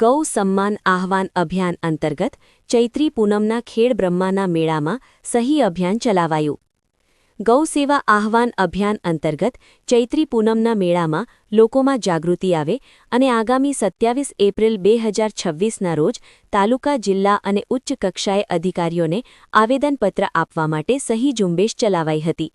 ગૌ સમ્માન આહવાન અભિયાન અંતર્ગત ચૈત્રી પૂનમના ખેડ બ્રહ્માના મેળામાં સહી અભિયાન ચલાવાયું। ગૌ સેવા આહવાન અભિયાન અંતર્ગત ચૈત્રી પૂનમના મેળામાં લોકોમાં જાગૃતિ આવે અને આગામી 27 એપ્રિલ 2026ના રોજ તાલુકા જિલ્લા અને ઉચ્ચ કક્ષાએ અધિકારીઓને આવેદનપત્ર આપવા માટે સહી ઝુંબેશ ચલાવાઈ હતી।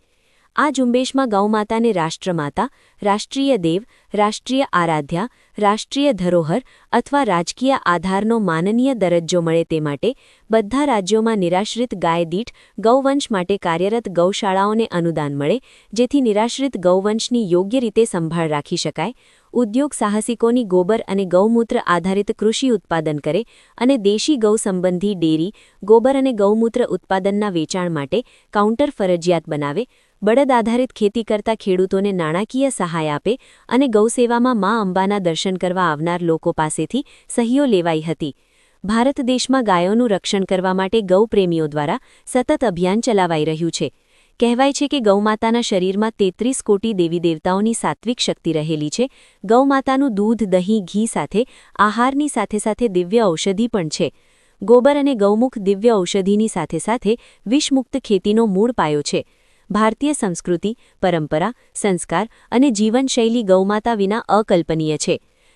આ ઝુંબેશમાં ગૌમાતાને રાષ્ટ્રમાતા, રાષ્ટ્રીય દેવ, રાષ્ટ્રીય આરાધ્યા, રાષ્ટ્રીય ધરોહર અથવા રાજકીય આધારનો માનનીય દરજ્જો મળે તે માટે બધા રાજ્યોમાં નિરાશ્રિત ગાય દીઠ ગૌવંશ માટે કાર્યરત ગૌશાળાઓને અનુદાન મળે, જેથી નિરાશ્રિત ગૌવંશની યોગ્ય રીતે સંભાળ રાખી શકાય, ઉદ્યોગ સાહસિકોની ગોબર અને ગૌમૂત્ર આધારિત કૃષિ ઉત્પાદન કરે અને દેશી ગૌ સંબંધી ડેરી, ગોબર અને ગૌમૂત્ર ઉત્પાદનના વેચાણ માટે કાઉન્ટર ફરજિયાત બનાવે, બળદ આધારિત ખેતી કરતા ખેડૂતોને નાણાકીય સહાય આપે અને ગૌસેવામાં મા અંબાના દર્શન કરવા આવનાર લોકો પાસેથી સહીઓ લેવાઈ હતી। ભારત દેશમાં ગાયોનું રક્ષણ કરવા માટે ગૌપ્રેમીઓ દ્વારા સતત અભિયાન ચલાવાઈ રહ્યું છે। કહેવાય છે કે ગૌમાતાના શરીરમાં 33 કોટી દેવી દેવતાઓની સાત્વિક શક્તિ રહેલી છે। ગૌમાતાનું દૂધ, દહીં, ઘી સાથે આહારની સાથે સાથે દિવ્ય ઔષધિ પણ છે। ગોબર અને ગૌમુખ દિવ્ય ઔષધિની સાથે સાથે વિષમુક્ત ખેતીનો મૂળ પાયો છે। ભારતીય સંસ્કૃતિ, પરંપરા, સંસ્કાર અને જીવનશૈલી ગૌમાતા વિના અકલ્પનીય છે।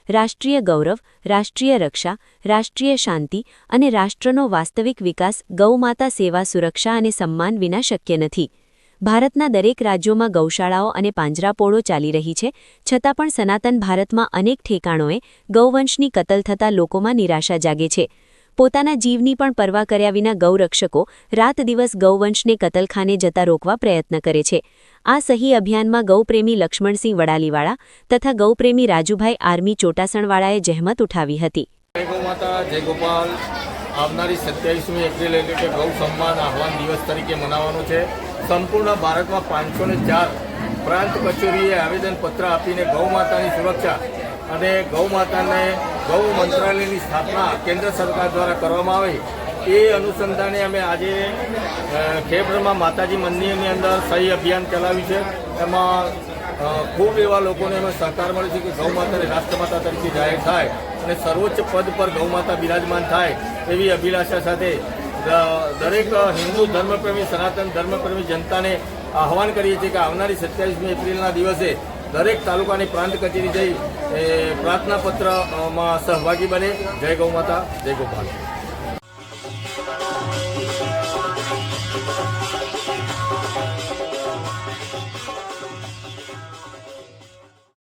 રાષ્ટ્રીય ગૌરવ, રાષ્ટ્રીય રક્ષા, રાષ્ટ્રીય શાંતિ અને રાષ્ટ્રનો વાસ્તવિક વિકાસ ગૌમાતા સેવા, સુરક્ષા અને સન્માન વિના શક્ય નથી। ભારતના દરેક રાજ્યોમાં ગૌશાળાઓ અને પાંજરાપોળો ચાલી રહી છે, છતાં પણ સનાતન ભારતમાં અનેક ઠેકાણોએ ગૌવંશની કતલ થતાં લોકોમાં નિરાશા જાગે છે। પોતાના જીવની પણ પરવા કર્યા વિના ગૌરક્ષકો રાત દિવસ ગૌવંશને કતલખાને જતા રોકવા પ્રયત્ન કરે છે। આ સહી અભિયાનમાં ગૌપ્રેમી લક્ષ્મણસિંહ વડાલીવાળા તથા ગૌપ્રેમી રાજુભાઈ આર્મી ચોટાસણવાળાએ જહેમત ઉઠાવી હતી। જય ગૌમાતા, જય ગોપાલ। આવનારી 27મી એપ્રિલ એટલે કે ગૌ સન્માન આહવાન દિવસ તરીકે મનાવવાનો છે। સંપૂર્ણ ભારતમાં 504 પ્રાંત કચેરીએ આવેદનપત્ર આપીને ગૌમાતાની સુરક્ષા અને ગૌમાતાને ગૌ મંત્રાલયની સ્થાપના કેન્દ્ર સરકાર દ્વારા કરવામાં આવી, એ અનુસંધાને અમે આજે ખેડબ્રહ્મા માતાજી મંદિરની અંદર સહી અભિયાન ચલાવ્યું છે। એમાં ખૂબ એવા લોકોને એમાં સહકાર મળે છે કે ગૌમાતાને રાષ્ટ્રમાતા તરીકે જાહેર થાય અને સર્વોચ્ચ પદ પર ગૌમાતા બિરાજમાન થાય એવી અભિલાષા સાથે દરેક હિન્દુ ધર્મપ્રેમી, સનાતન ધર્મપ્રેમી જનતાને આહવાન કરીએ છીએ કે આવનારી 27મી એપ્રિલના દિવસે દરેક તાલુકાની પ્રાંત કચેરી જઈ પ્રાર્થના પત્રમાં સહભાગી બને। જય ગૌમાતા, જય ગોપાલ।